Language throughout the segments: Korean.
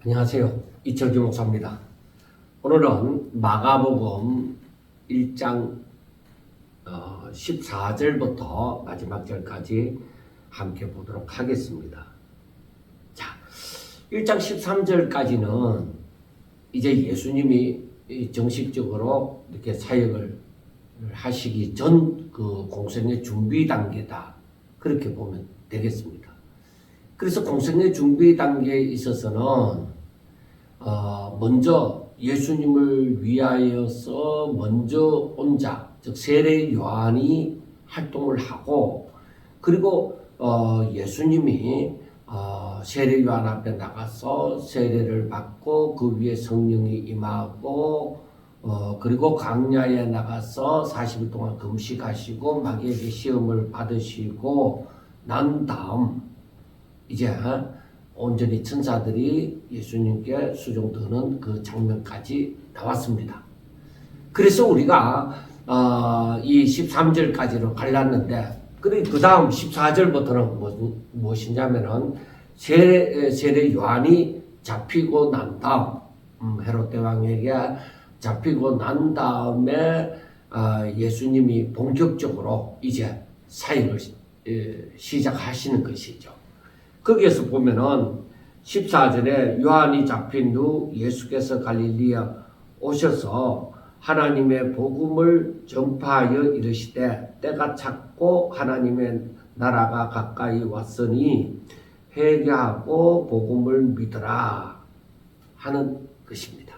안녕하세요. 이철규 목사입니다. 오늘은 마가복음 1장 14절부터 마지막 절까지 함께 보도록 하겠습니다. 자, 1장 13절까지는 이제 예수님이 정식적으로 이렇게 사역을 하시기 전 그 공생의 준비 단계다. 그렇게 보면 되겠습니다. 그래서 공생의 준비 단계에 있어서는 먼저 예수님을 위하여서 먼저 온 자, 즉 세례 요한이 활동을 하고, 그리고 예수님이 세례 요한 앞에 나가서 세례를 받고 그 위에 성령이 임하고, 그리고 광야에 나가서 40일 동안 금식하시고 마귀에게 시험을 받으시고 난 다음 이제 온전히 천사들이 예수님께 수종드는 그 장면까지 나왔습니다. 그래서 우리가 이 13절까지로 갈랐는데, 그 다음 14절부터는 무엇이냐면은 세례 요한이 잡히고 난 다음, 헤롯 대왕에게 잡히고 난 다음에 예수님이 본격적으로 이제 사역을 시작하시는 것이죠. 거기에서 보면은 14절에 요한이 잡힌 후 예수께서 갈릴리에 오셔서 하나님의 복음을 전파하여 이르시되 때가 찼고 하나님의 나라가 가까이 왔으니 회개하고 복음을 믿으라 하는 것입니다.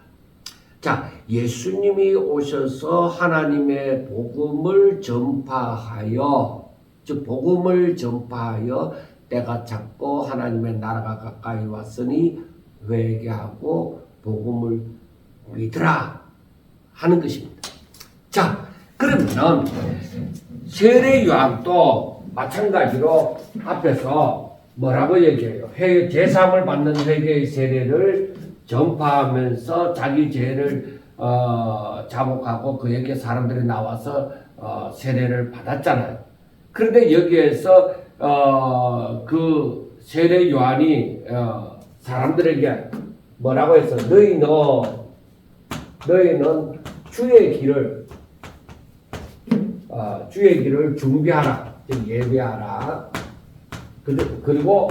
자, 예수님이 오셔서 하나님의 복음을 전파하여, 즉 복음을 전파하여 때가 찼고 하나님의 나라가 가까이 왔으니 회개하고 복음을 믿으라 하는 것입니다. 자, 그러면 세례 요한도 마찬가지로 앞에서 뭐라고 얘기해요? 제3을 받는 회개의 세례를 전파하면서 자기 죄를 자복하고 그에게 사람들이 나와서 세례를 받았잖아요. 그런데 여기에서 그 세례 요한이 사람들에게 뭐라고 해서 너희는 주의 길을 준비하라, 즉 예배하라. 그리고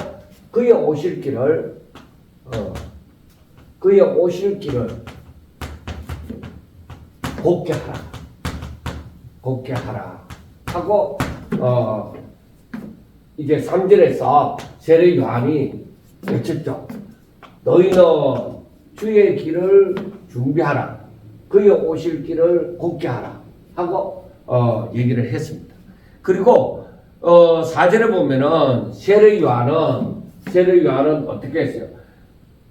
그의 오실 길을 곱게 하라 하고, 이제 3절에서 세례 요한이 외쳤죠. 너희는 주의 길을 준비하라, 그의 오실 길을 곱게 하라 하고 얘기를 했습니다. 그리고 4절에 보면은 세례 요한은 어떻게 했어요?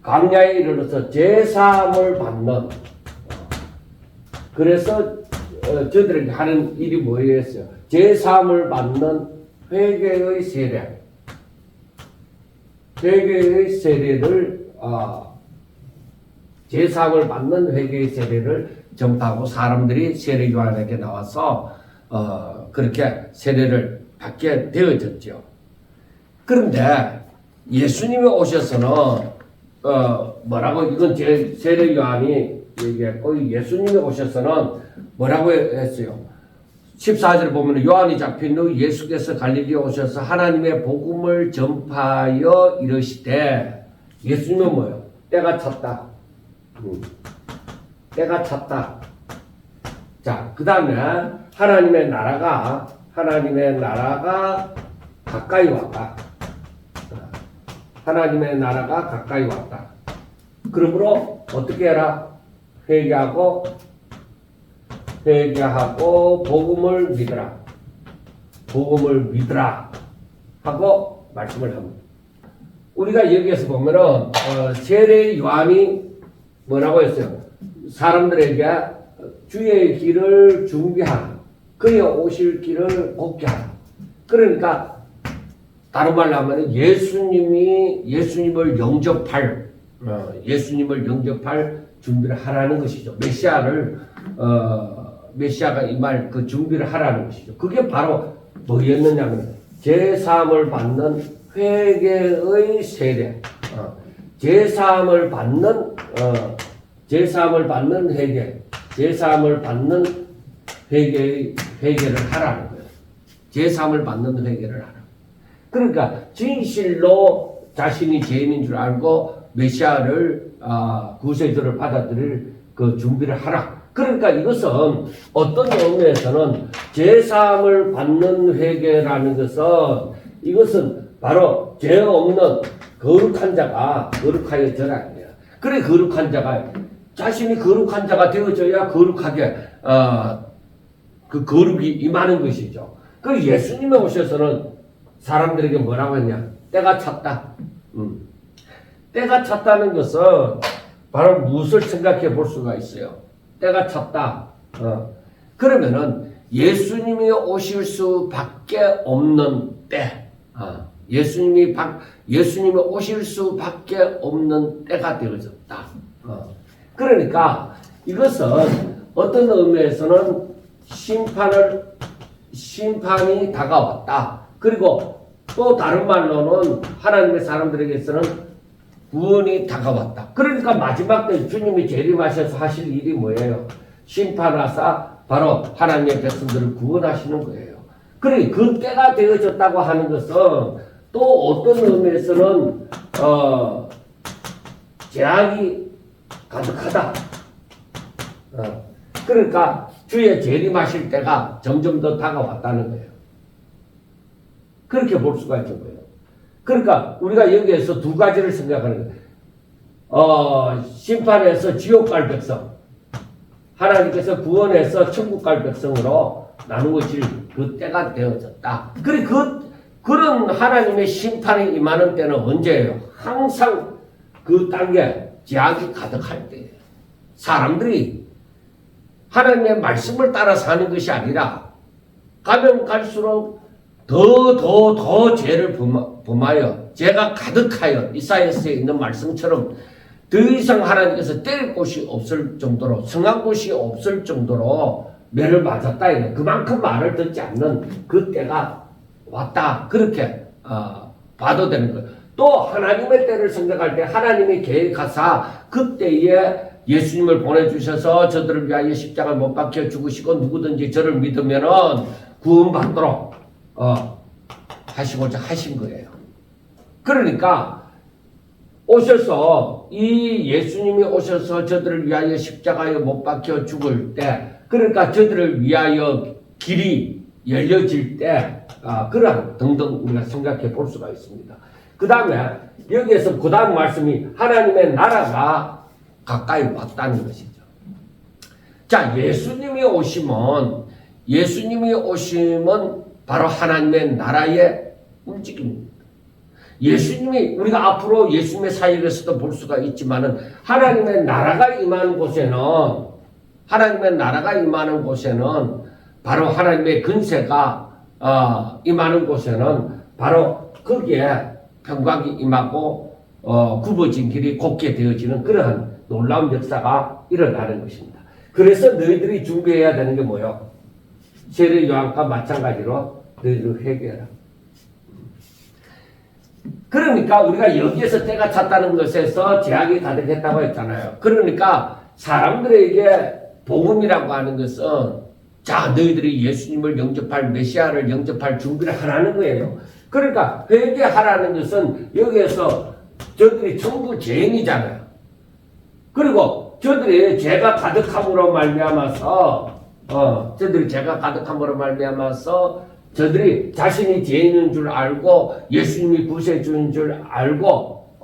광야에 이르러서 제사함을 받는, 그래서 저들에게 하는 일이 뭐였어요? 제사함을 받는 회개의 세례를 제사함을 받는 회개의 세례를 전파하고 사람들이 세례 요한에게 나와서 그렇게 세례를 받게 되어졌죠. 그런데 예수님이 오셔서는 뭐라고, 이건 세례 요한이 얘기했고, 예수님이 오셔서는 뭐라고 했어요? 14절에 보면 요한이 잡힌 후 예수께서 갈릴리에 오셔서 하나님의 복음을 전파하여 이르시되, 예수님은 뭐예요? 때가 찼다. 때가 찼다. 자, 그 다음에 하나님의 나라가 가까이 왔다. 하나님의 나라가 가까이 왔다. 그러므로 어떻게 해라? 회개하고 복음을 믿으라 하고 말씀을 합니다. 우리가 여기에서 보면은 세례 요한이 뭐라고 했어요? 사람들에게 주의 길을 준비하라, 그의 오실 길을 곱게 하라. 그러니까 다른 말로 하면 예수님을 영접할 준비를 하라는 것이죠. 메시아가 임할 그 준비를 하라는 것이죠. 그게 바로 뭐였느냐면 제3을 받는 회개의 세례. 제사함을 받는 제사함을 받는 회개, 제사함을 받는 회개를 하라는 거예요. 제사함을 받는 회개를 하라. 그러니까 진실로 자신이 죄인인 줄 알고 메시아를 구세주를 받아들일 그 준비를 하라. 그러니까 이것은 어떤 의미에서는 제사함을 받는 회개라는 것은 이것은 바로 죄 없는 거룩한 자가 거룩하여 져라니에요. 그래 거룩한 자가 자신이 거룩한 자가 되어져야 거룩하게 그 거룩이 임하는 것이죠. 그 예수님이 오셔서는 사람들에게 뭐라고 했냐? 때가 찼다. 때가 찼다는 것은 바로 무엇을 생각해 볼 수가 있어요. 때가 찼다. 그러면은 예수님이 오실 수밖에 없는 때. 예수님이 오실 수밖에 없는 때가 되어졌다. 그러니까 이것은 어떤 의미에서는 심판이 다가왔다. 그리고 또 다른 말로는 하나님의 사람들에게서는 구원이 다가왔다. 그러니까 마지막 때 주님이 재림하셔서 하실 일이 뭐예요? 심판하사 바로 하나님의 백성들을 구원하시는 거예요. 그래 그 때가 되어졌다고 하는 것은 또 어떤 의미에서는 재앙이 가득하다. 그러니까 주의 재림하실 때가 점점 더 다가왔다는 거예요. 그렇게 볼 수가 있는 거예요. 그러니까 우리가 여기에서 두 가지를 생각하는 거예요. 심판에서 지옥 갈 백성, 하나님께서 구원해서 천국 갈 백성으로 나누어질 그 때가 되어졌다. 그래 그런 하나님의 심판이 임하는 때는 언제예요? 항상 그 땅에 재앙이 가득할 때예요. 사람들이 하나님의 말씀을 따라 사는 것이 아니라 가면 갈수록 더 죄를 범하여 죄가 가득하여 이사야서에 있는 말씀처럼 더 이상 하나님께서 때릴 곳이 없을 정도로 성한 곳이 없을 정도로 매를 맞았다. 그만큼 말을 듣지 않는 그 때가 왔다. 그렇게 봐도 되는 거예요. 또 하나님의 때를 생각할 때 하나님이 계획하사 그때에 예수님을 보내주셔서 저들을 위하여 십자가를 못 박혀 죽으시고 누구든지 저를 믿으면은 구원받도록 하시고자 하신 거예요. 그러니까 오셔서 이 예수님이 오셔서 저들을 위하여 십자가에 못 박혀 죽을 때, 그러니까 저들을 위하여 길이 열려질 때, 그러한 등등 우리가 생각해 볼 수가 있습니다. 그 다음에 여기에서 그 다음 말씀이 하나님의 나라가 가까이 왔다는 것이죠. 자, 예수님이 오시면 바로 하나님의 나라의 움직임입니다. 예수님이 우리가 앞으로 예수님의 사역에서도 볼 수가 있지만은 하나님의 나라가 임하는 곳에는 바로 하나님의 근세가 임하는 곳에는 바로 거기에 평강이 임하고 굽어진 길이 곱게 되어지는 그러한 놀라운 역사가 일어나는 것입니다. 그래서 너희들이 준비해야 되는 게 뭐예요? 세례 요한과 마찬가지로 너희들 회개해라. 그러니까 우리가 여기에서 때가 찼다는 것에서 제약이 가득했다고 했잖아요. 그러니까 사람들에게 복음이라고 하는 것은 자, 너희들이 예수님을 영접할 메시아를 영접할 준비를 하라는 거예요. 그러니까 회개하라는 것은 여기에서 저들이 전부 죄인이잖아요. 그리고 저들이 죄가 가득함으로 말미암아서 저들이 자신이 죄인인 줄 알고 예수님이 구세주인 줄 알고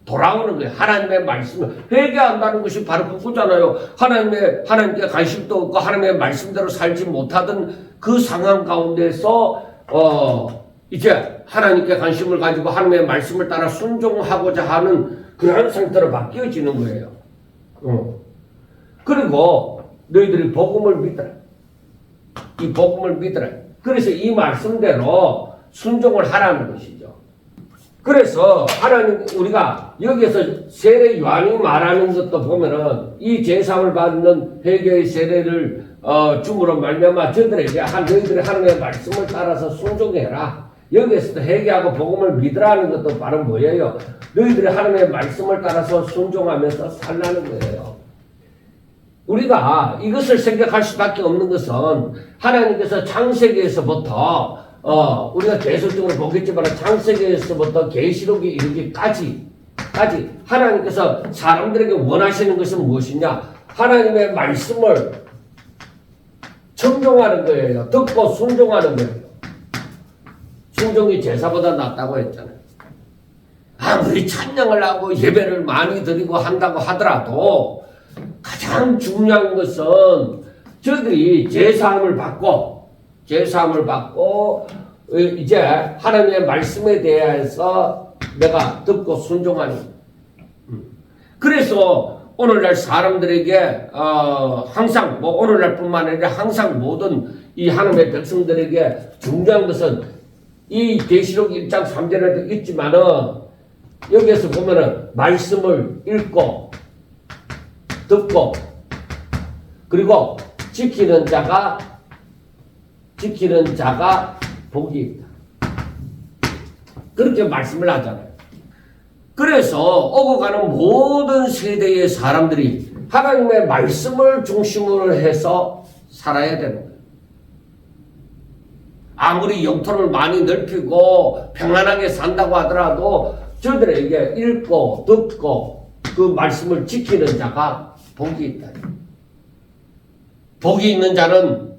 돌아오는 거예요. 하나님의 말씀을 회개한다는 것이 바로 그거잖아요. 하나님께 관심도 없고 하나님의 말씀대로 살지 못하던 그 상황 가운데서 이제 하나님께 관심을 가지고 하나님의 말씀을 따라 순종하고자 하는 그러한 상태로 바뀌어지는 거예요. 그리고 너희들이 복음을 믿어라. 이 복음을 믿어라. 그래서 이 말씀대로 순종을 하라는 것이죠. 그래서 하나님 우리가 여기에서 세례 요한이 말하는 것도 보면은 이 제사를 받는 회개의 세례를 줌으로 말미암아 저들에게 너희들이 하나님의 말씀을 따라서 순종해라. 여기에서도 회개하고 복음을 믿으라는 것도 바로 뭐예요? 너희들이 하나님의 말씀을 따라서 순종하면서 살라는 거예요. 우리가 이것을 생각할 수밖에 없는 것은 하나님께서 창세기에서부터 우리가 계속적으로 보겠지만 창세기에서부터 계시록에 이르기까지 하나님께서 사람들에게 원하시는 것은 무엇이냐? 하나님의 말씀을 청종하는 거예요. 듣고 순종하는 거예요. 순종이 제사보다 낫다고 했잖아요. 아무리 찬양을 하고 예배를 많이 드리고 한다고 하더라도 가장 중요한 것은 저들이 제사함을 받고 이제 하나님의 말씀에 대해서 내가 듣고 순종하는. 그래서 오늘날 사람들에게 항상 오늘날뿐만 아니라 항상 모든 이 하나님의 백성들에게 중요한 것은 이 계시록 1장 3절에도 있지만은 여기에서 보면은 말씀을 읽고 듣고 그리고 지키는 자가 복이 있다. 그렇게 말씀을 하잖아요. 그래서 오고 가는 모든 세대의 사람들이 하나님의 말씀을 중심으로 해서 살아야 되는 거예요. 아무리 영토를 많이 넓히고 평안하게 산다고 하더라도 저들에게 읽고 듣고 그 말씀을 지키는 자가 복이 있다. 복이 있는 자는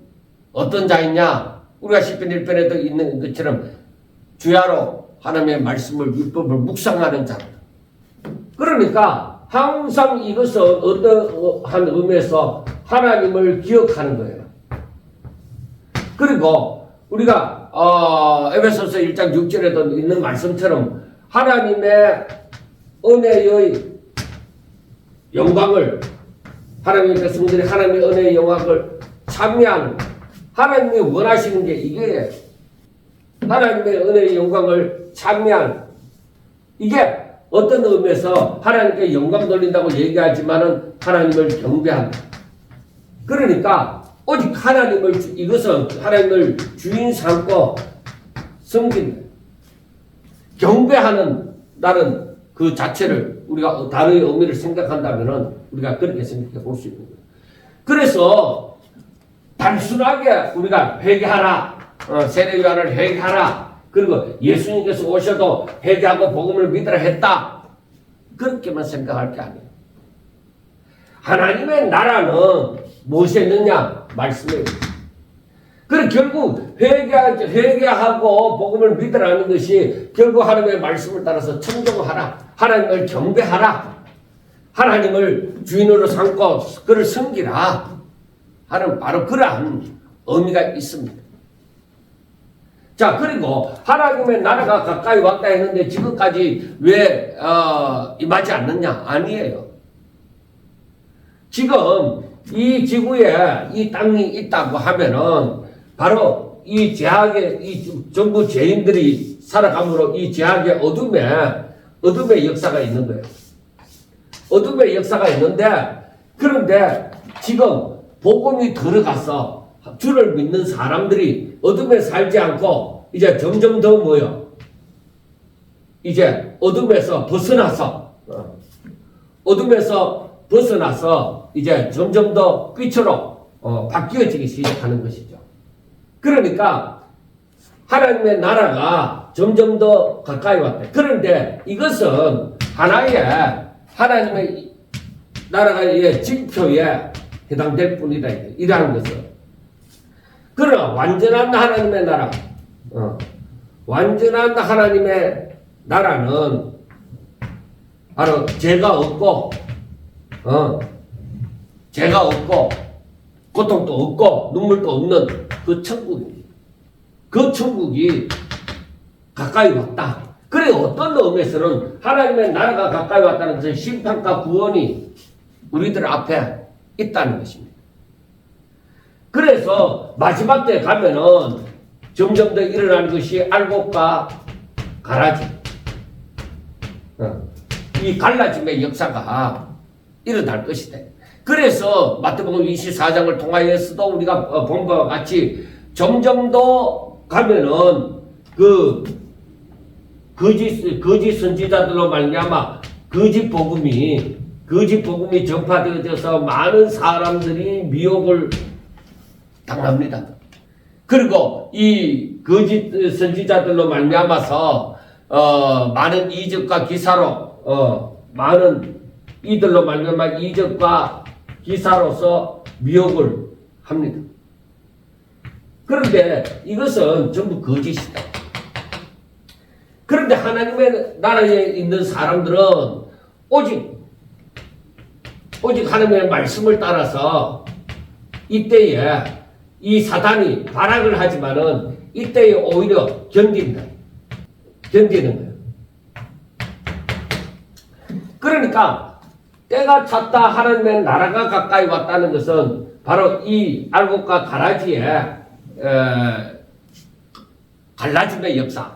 어떤 자이냐? 우리가 시편 1편에도 있는 것처럼 주야로 하나님의 말씀을 율법을 묵상하는 자다. 그러니까 항상 이것은 어떠한 의미에서 하나님을 기억하는 거예요. 그리고 우리가 에베소서 1장 6절에도 있는 말씀처럼 하나님의 은혜의 영광을 하나님의 백성들이 하나님의 은혜의 영광을 참여하는 하나님이 원하시는 게 이게 하나님의 은혜의 영광을 참여하는 이게 어떤 의미에서 하나님께 영광 돌린다고 얘기하지만은 하나님을 경배한다. 그러니까 오직 이것은 하나님을 주인 삼고 섬기는 경배하는 나는 그 자체를 우리가 단어의 의미를 생각한다면은 우리가 그렇게 생각해 볼 수 있는 거예요. 그래서 단순하게 우리가 회개하라, 세례요한을 회개하라, 그리고 예수님께서 오셔도 회개하고 복음을 믿으라 했다. 그렇게만 생각할 게 아니에요. 하나님의 나라는 무엇에 있느냐? 말씀에 있다. 그래 결국 회개하고 복음을 믿으라는 것이 결국 하나님의 말씀을 따라서 청종하라. 하나님을 경배하라. 하나님을 주인으로 삼고 그를 섬기라. 하는 바로 그러한 의미가 있습니다. 자, 그리고 하나님의 나라가 가까이 왔다 했는데 지금까지 왜 임하지 않느냐? 아니에요. 지금 이 지구에 이 땅이 있다고 하면은 바로 이 전부 죄인들이 살아감으로 이 죄악의 어둠의 역사가 있는 거예요. 어둠의 역사가 있는데 그런데 지금 복음이 들어가서 주를 믿는 사람들이 어둠에 살지 않고 이제 점점 더 이제 어둠에서 벗어나서 이제 점점 더 빛으로 바뀌어지기 시작하는 것이죠. 그러니까 하나님의 나라가 점점 더 가까이 왔다. 그런데 이것은 하나의 하나님의 나라의 징표에 해당될 뿐이다. 이라는 것은. 그러나 완전한 하나님의 나라, 완전한 하나님의 나라는 바로 죄가 없고 고통도 없고 눈물도 없는 그 천국입니다. 그 천국이 가까이 왔다. 그래 어떤 의미에서는 하나님의 나라가 가까이 왔다는 것은 심판과 구원이 우리들 앞에 있다는 것입니다. 그래서 마지막 때 가면은 점점 더 일어나는 것이 알곡과 가라지. 이 갈라짐의 역사가 일어날 것이다. 그래서 마태복음 24장을 통하여서도 우리가 본 바와 같이 점점 더 가면은 거짓 선지자들로 말미암아 거짓 복음이 전파되어져서 많은 사람들이 미혹을 당합니다. 그리고 이 거짓 선지자들로 말미암아서 많은 이적과 기사로 많은 이들로 말미암아 이적과 기사로서 미혹을 합니다. 그런데 이것은 전부 거짓이다. 그런데 하나님의 나라에 있는 사람들은 오직 하나님의 말씀을 따라서 이때에 이 사단이 발악을 하지만은 이때에 오히려 견디는 거예요. 그러니까 때가 찼다, 하나님의 나라가 가까이 왔다는 것은 바로 이 알곡과 가라지의 갈라짐의 역사,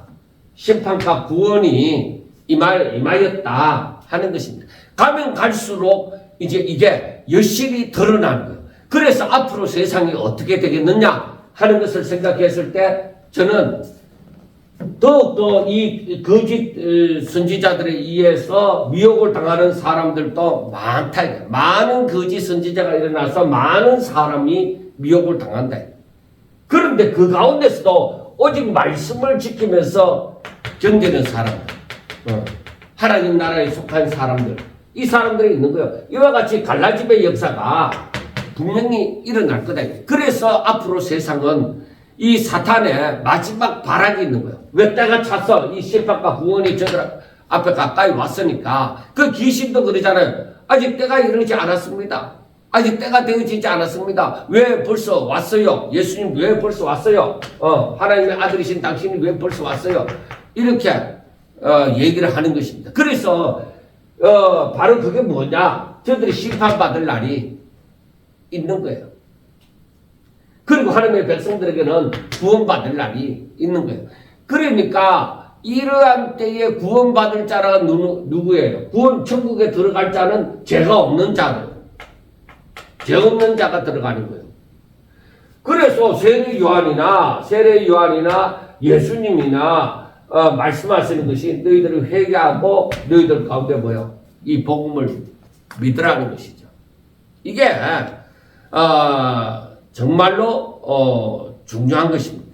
심판과 구원이 임하였다 하는 것입니다. 가면 갈수록 이제 이게 여실히 드러나는 거예요. 그래서 앞으로 세상이 어떻게 되겠느냐 하는 것을 생각했을 때 저는 더욱더 이 거짓 선지자들에 의해서 미혹을 당하는 사람들도 많다. 많은 거짓 선지자가 일어나서 많은 사람이 미혹을 당한다. 그런데 그 가운데서도 오직 말씀을 지키면서 견디는 사람들, 하나님 나라에 속한 사람들, 이 사람들이 있는 거예요. 이와 같이 갈라짐의 역사가 분명히 일어날 거다. 그래서 앞으로 세상은 이 사탄의 마지막 발악이 있는 거예요. 왜 때가 찼어? 이 심판과 구원이 저들 앞에 가까이 왔으니까. 그 귀신도 그러잖아요. 아직 때가 이르지 않았습니다. 아직 때가 되어지지 않았습니다. 왜 벌써 왔어요? 예수님 왜 벌써 왔어요? 하나님의 아들이신 당신이 왜 벌써 왔어요? 이렇게 얘기를 하는 것입니다. 그래서 바로 그게 뭐냐? 저들이 심판받을 날이 있는 거예요. 그리고 하나님의 백성들에게는 구원받을 날이 있는 거예요. 그러니까 이러한 때에 구원받을 자가 누구예요? 구원 천국에 들어갈 자는 죄가 없는 자예요. 죄 없는 자가 들어가는 거예요. 그래서 세례 요한이나 예수님이나 말씀하시는 것이 너희들을 회개하고 너희들 가운데 뭐요? 이 복음을 믿으라는 것이죠. 이게 정말로 중요한 것입니다.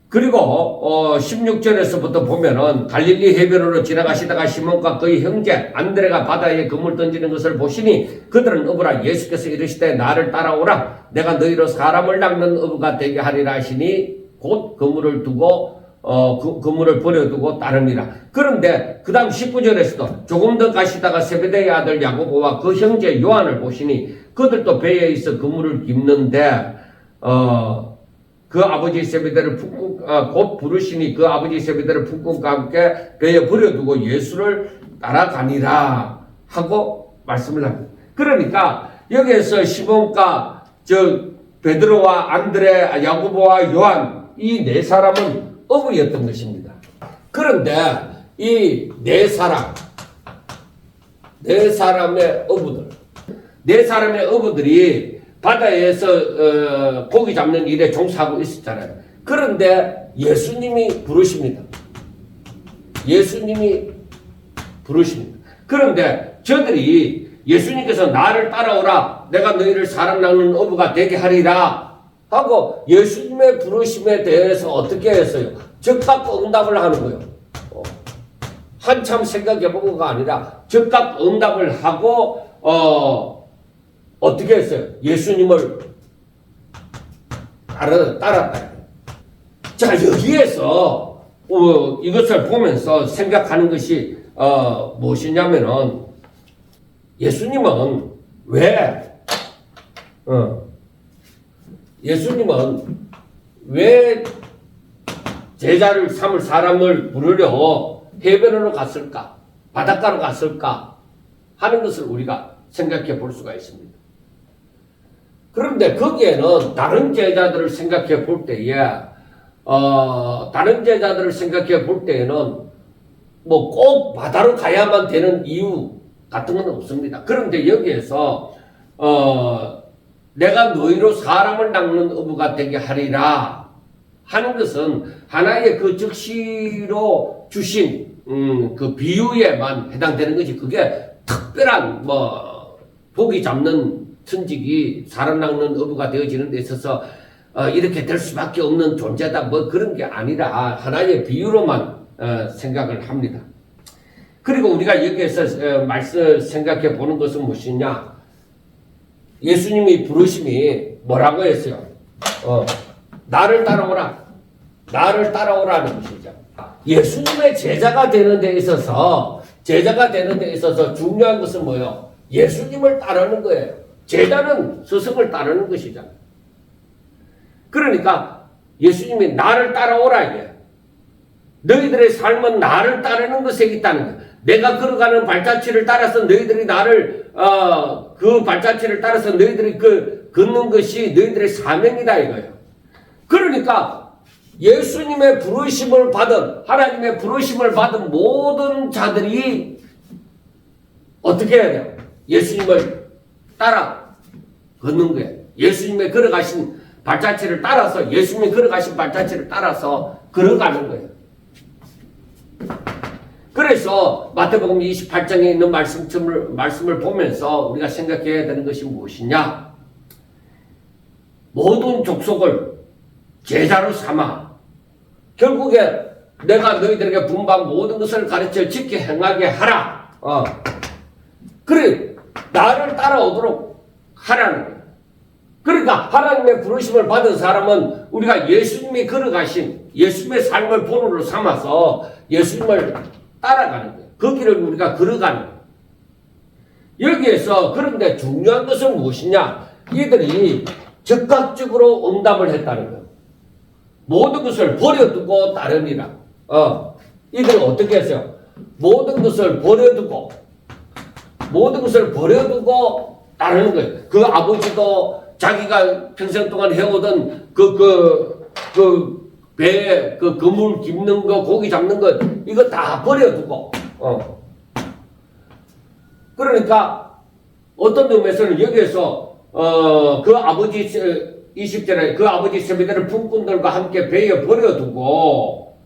그리고 16절에서부터 보면은 갈릴리 해변으로 지나가시다가 시몬과 그의 형제 안드레가 바다에 그물 던지는 것을 보시니 그들은 어부라. 예수께서 이르시되 나를 따라오라. 내가 너희로 사람을 낚는 어부가 되게 하리라 하시니 곧 그물을 두고 그물을 버려두고 따릅니다. 그런데 그 다음 19절에서도 조금 더 가시다가 세베대의 아들 야고보와 그 형제 요한을 보시니 그들도 배에 있어 그물을 깁는데 그 아버지 세베대를 곧 부르시니 그 아버지 세베대를 품꾼과 함께 배에 버려두고 예수를 따라가니라 하고 말씀을 합니다. 그러니까 여기에서 시몬과 베드로와 안드레, 야고보와 요한 이 네 사람은 어부였던 것입니다. 그런데 이 네 사람의 어부들이 바다에서 고기 잡는 일에 종사하고 있었잖아요. 그런데 예수님이 부르십니다. 그런데 저들이 예수님께서 나를 따라오라. 내가 너희를 사람 낚는 어부가 되게 하리라 하고 예수님의 부르심에 대해서 어떻게 했어요? 즉각 응답을 하는 거예요. 한참 생각해보고가 아니라 즉각 응답을 하고 어떻게 했어요? 예수님을 따랐다. 자, 여기에서 이것을 보면서 생각하는 것이 무엇이냐면은 예수님은 왜 제자를 삼을 사람을 부르려 해변으로 갔을까? 바닷가로 갔을까? 하는 것을 우리가 생각해 볼 수가 있습니다. 그런데 거기에는 다른 제자들을 생각해 볼 때에는 뭐 꼭 바다로 가야만 되는 이유 같은 건 없습니다. 그런데 여기에서 내가 너희로 사람을 낚는 어부가 되게 하리라 하는 것은 하나의 그 즉시로 주신 그 비유에만 해당되는 것이 그게 특별한 뭐 고기 잡는 천직이 사람 낚는 어부가 되어지는 데 있어서 이렇게 될 수밖에 없는 존재다 뭐 그런 게 아니라 하나의 비유로만 생각을 합니다. 그리고 우리가 여기에서 말씀 생각해 보는 것은 무엇이냐? 예수님이 부르심이 뭐라고 했어요? 나를 따라오라. 나를 따라오라는 것이죠. 예수님의 제자가 되는 데 있어서 중요한 것은 뭐예요? 예수님을 따르는 거예요. 제자는 스승을 따르는 것이죠. 그러니까 예수님이 나를 따라오라 이게. 너희들의 삶은 나를 따르는 것에 있다는 거예요. 내가 걸어가는 발자취를 따라서 너희들이 나를 그 발자취를 따라서 너희들이 걷는 것이 너희들의 사명이다 이거예요. 그러니까 예수님의 부르심을 받은 하나님의 부르심을 받은 모든 자들이 어떻게 해야 돼요? 예수님을 따라 걷는 거예요. 예수님의 걸어가신 발자취를 따라서 예수님이 걸어가신 발자취를 따라서 걸어가는 거예요. 그래서 마태복음 28장에 있는 말씀을 보면서 우리가 생각해야 되는 것이 무엇이냐? 모든 족속을 제자로 삼아 결국에 내가 너희들에게 분부한 모든 것을 가르쳐 지켜 행하게 하라. 그래 나를 따라오도록 하라는 거예요. 그러니까 하나님의 부르심을 받은 사람은 우리가 예수님이 걸어가신 예수님의 삶을 본으로 삼아서 예수님을 따라가는 거예요. 그 길을 우리가 걸어가는 거예요. 여기에서 그런데 중요한 것은 무엇이냐? 이들이 즉각적으로 응답을 했다는 거예요. 모든 것을 버려두고 따르니라. 이들은 어떻게 했어요? 모든 것을 버려두고 따르는 거예요. 그 아버지도 자기가 평생 동안 해오던 배에 그물 깁는 거, 고기 잡는 거, 이거 다 버려두고, 그러니까, 어떤 의미에서는 여기에서, 그 아버지, 20절에 그 아버지 세배들을 품꾼들과 함께 배에 버려두고,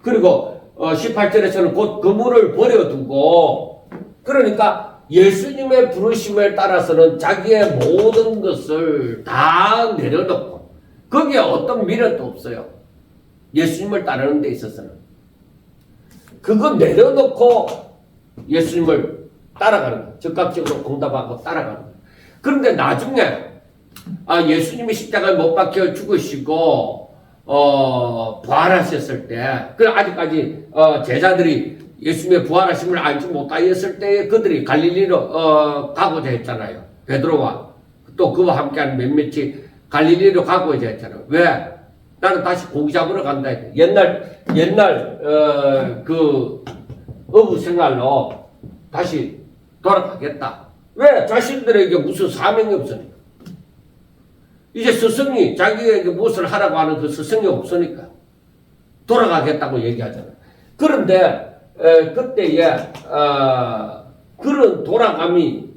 그리고, 18절에서는 곧 그물을 버려두고, 그러니까, 예수님의 부르심에 따라서는 자기의 모든 것을 다 내려놓고, 거기에 어떤 미련도 없어요. 예수님을 따르는 데 있어서는. 그거 내려놓고 예수님을 따라가는 거예요. 즉각적으로 응답하고 따라가는 거예요. 그런데 나중에 예수님이 십자가에 못 박혀 죽으시고 부활하셨을 때 아직까지 제자들이 예수님의 부활하심을 알지 못하였을 때 그들이 갈릴리로 가고자 했잖아요. 베드로와 또 그와 함께하는 몇몇이 갈릴리로 가고자 했잖아요. 왜? 나는 다시 고기 잡으러 간다. 옛날 그 어부 생활로 다시 돌아가겠다. 왜? 자신들에게 무슨 사명이 없으니까. 이제 스승이 자기에게 무엇을 하라고 하는 그 스승이 없으니까 돌아가겠다고 얘기하잖아요. 그런데 그때에 그런 돌아감이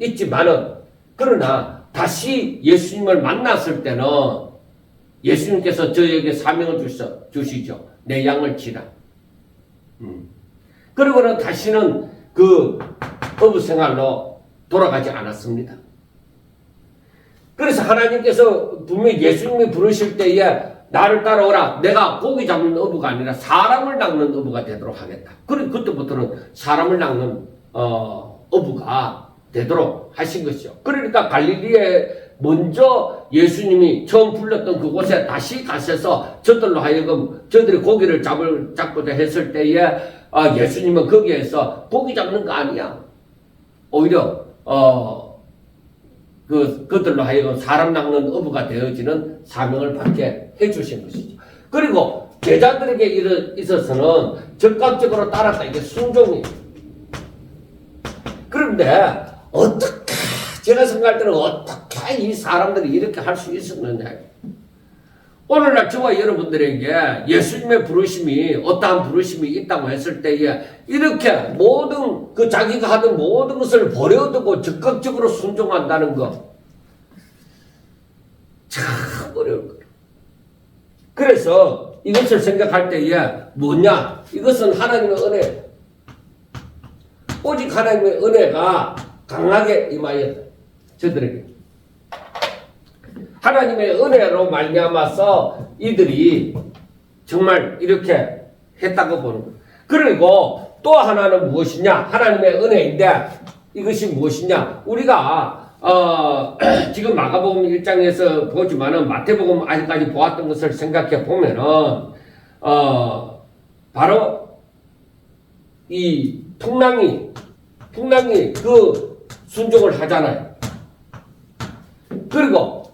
있지만은 그러나 다시 예수님을 만났을 때는 예수님께서 저에게 사명을 주시죠. 내 양을 치라. 그리고는 다시는 그 어부 생활로 돌아가지 않았습니다. 그래서 하나님께서 분명히 예수님이 부르실 때에 나를 따라오라. 내가 고기 잡는 어부가 아니라 사람을 낚는 어부가 되도록 하겠다. 그때부터는 사람을 낚는 어부가 되도록 하신 것이죠. 그러니까 갈릴리에 먼저 예수님이 처음 불렀던 그곳에 다시 가셔서 저들로 하여금 저들이 고기를 잡고자 했을 때에 예수님은 거기에서 고기 잡는 거 아니야. 오히려 그들로 하여금 사람 낚는 어부가 되어지는 사명을 받게 해주신 것이죠. 그리고 제자들에게 있어서는 즉각적으로 따랐다. 이게 순종이에요. 그런데 어떻게 제가 생각할 때는 어떻게 이 사람들이 이렇게 할 수 있었느냐. 오늘날 저와 여러분들에게 예수님의 부르심이 어떠한 부르심이 있다고 했을 때에 이렇게 모든 자기가 하던 모든 것을 버려두고 적극적으로 순종한다는 거 참 어려울 거예요. 그래서 이것을 생각할 때에 뭐냐? 이것은 하나님의 은혜. 오직 하나님의 은혜가 강하게 임하였다. 저들에게. 하나님의 은혜로 말미암아서 이들이 정말 이렇게 했다고 보는 거예요. 그리고 또 하나는 무엇이냐? 하나님의 은혜인데 이것이 무엇이냐? 우리가 지금 마가복음 1장에서 보지만은 마태복음 아직까지 보았던 것을 생각해 보면은 바로 이 풍랑이 그 순종을 하잖아요. 그리고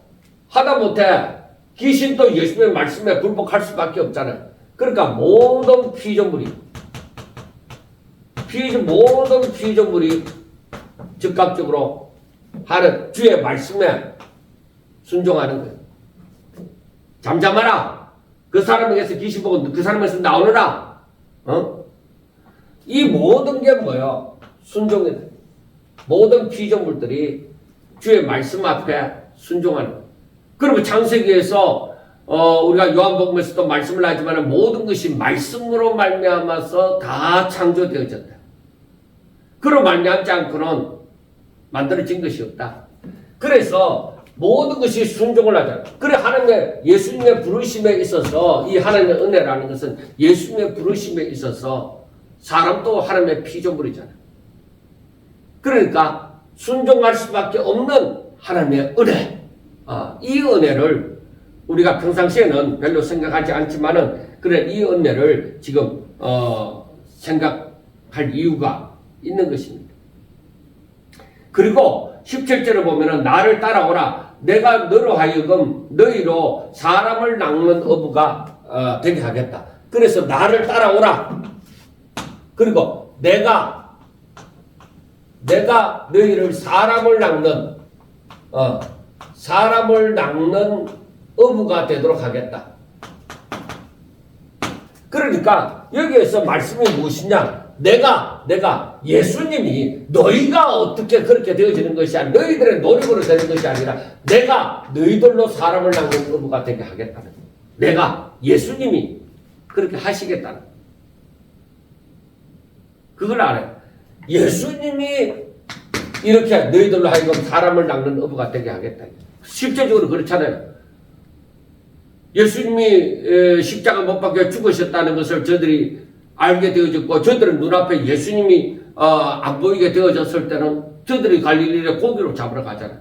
하다못해 귀신도 예수님의 말씀에 굴복할 수밖에 없잖아요. 그러니까 모든 피조물이 즉각적으로 하는 주의 말씀에 순종하는 거예요. 잠잠하라. 그 사람에게서 귀신 보고 그 사람에서 나오느라. 이 모든 게 뭐예요? 순종이 돼. 모든 피조물들이 주의 말씀 앞에 순종하는 거예요. 그리고 창세기에서 우리가 요한복음에서도 말씀을 하지만 모든 것이 말씀으로 말미암아서 다 창조되어졌다. 그로 말미암지 않고는 만들어진 것이 없다. 그래서 모든 것이 순종을 하잖아. 그래 하나님의 예수님의 부르심에 있어서 이 하나님의 은혜라는 것은 예수님의 부르심에 있어서 사람도 하나님의 피조물이잖아. 그러니까 순종할 수밖에 없는 하나님의 은혜. 이 은혜를 우리가 평상시에는 별로 생각하지 않지만은 그래 이 은혜를 지금 생각할 이유가 있는 것입니다. 그리고 17절을 보면은 나를 따라오라. 내가 너로 하여금 너희로 사람을 낚는 어부가 되게 하겠다. 그래서 나를 따라오라. 그리고 내가 너희를 사람을 낚는 어부가 되도록 하겠다. 그러니까 여기에서 말씀이 무엇이냐? 내가 예수님이 너희가 어떻게 그렇게 되어지는 것이 아니라 너희들의 노력으로 되는 것이 아니라 내가 너희들로 사람을 낚는 어부가 되게 하겠다는 거예요. 내가 예수님이 그렇게 하시겠다는 거예요. 그걸 알아요. 예수님이 이렇게 너희들로 하여금 사람을 낚는 어부가 되게 하겠다. 실제적으로 그렇잖아요. 예수님이 십자가 못 박혀 죽으셨다는 것을 저들이 알게 되어졌고 저들은 눈앞에 예수님이 안 보이게 되어졌을 때는 저들이 갈릴리에 고기로 잡으러 가잖아요.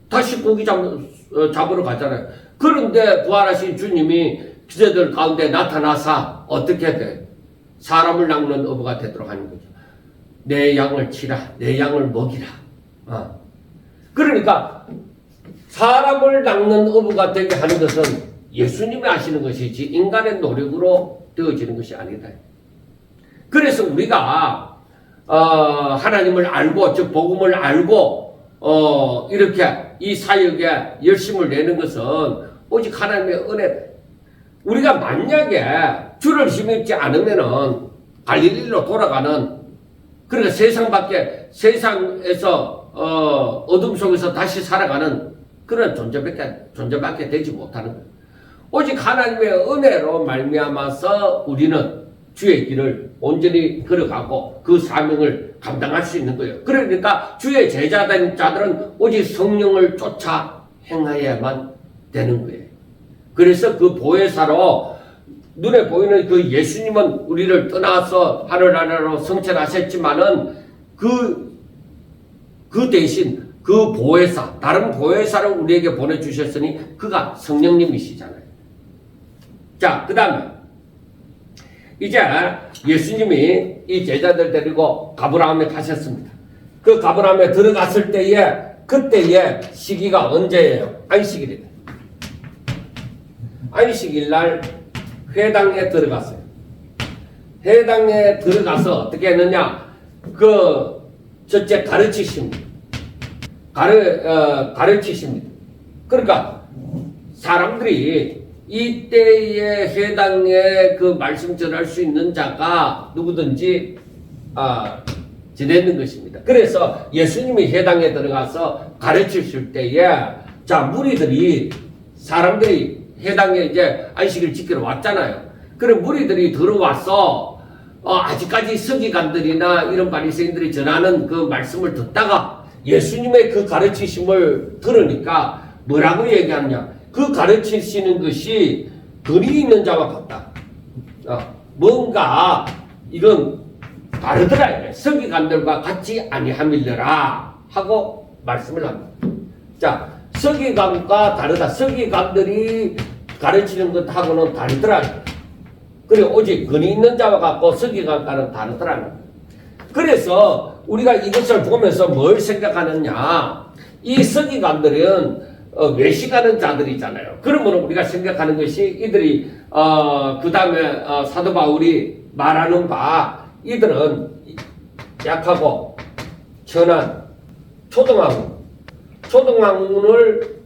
다시 고기 잡으러 가잖아요. 그런데 부활하신 주님이 저들 가운데 나타나사 어떻게 돼? 사람을 낚는 어부가 되도록 하는 거죠. 내 양을 치라. 내 양을 먹이라. 그러니까 사람을 낚는 어부가 되게 하는 것은 예수님이 하시는 것이지 인간의 노력으로 되어지는 것이 아니다. 그래서 우리가 하나님을 알고 즉 복음을 알고 이렇게 이 사역에 열심을 내는 것은 오직 하나님의 은혜. 우리가 만약에 주를 힘입지 않으면은 갈릴리로 돌아가는 그러니까 세상에서 어둠 속에서 다시 살아가는 그런 존재밖에 되지 못하는 거예요. 오직 하나님의 은혜로 말미암아서 우리는 주의 길을 온전히 걸어가고 그 사명을 감당할 수 있는 거예요. 그러니까 주의 제자된 자들은 오직 성령을 쫓아 행하여야만 되는 거예요. 그래서 그 보혜사로 눈에 보이는 그 예수님은 우리를 떠나서 하늘나라로 성천하셨지만은 그 대신 그 보혜사, 다른 보혜사를 우리에게 보내주셨으니 그가 성령님이시잖아요. 자, 그 다음에 이제 예수님이 이 제자들 데리고 가브라움에 가셨습니다. 그 가브라움에 들어갔을 때에 그때의 시기가 언제예요? 안식일이다. 안식일 날 회당에 들어갔어요. 회당에 들어가서 어떻게 했느냐? 첫째 가르치십니다. 가르치십니다. 그러니까 사람들이 이때의 회당에 그 말씀 전할 수 있는 자가 누구든지 지냈는 것입니다. 그래서 예수님이 회당에 들어가서 가르치실 때에 자 무리들이 사람들이 해당에 이제 안식일 지키러 왔잖아요. 그럼 무리들이 들어와서 아직까지 서기관들이나 이런 바리새인들이 전하는 그 말씀을 듣다가 예수님의 그 가르치심을 들으니까 뭐라고 얘기하느냐? 그 가르치시는 것이 근이 있는 자와 같다. 뭔가 이런 다르더라. 서기관들과 같이 아니함이더라 하고 말씀을 합니다. 자, 서기관과 다르다. 서기관들이 가르치는 것하고는 다르더라. 그리고 오직 근이 있는 자와 같고 서기관과는 다르더라. 그래서 우리가 이것을 보면서 뭘 생각하느냐? 이 서기관들은 외식하는 자들이잖아요. 그러면 우리가 생각하는 것이 이들이 그 다음에 사도 바울이 말하는 바 이들은 약하고 천한 초등학문을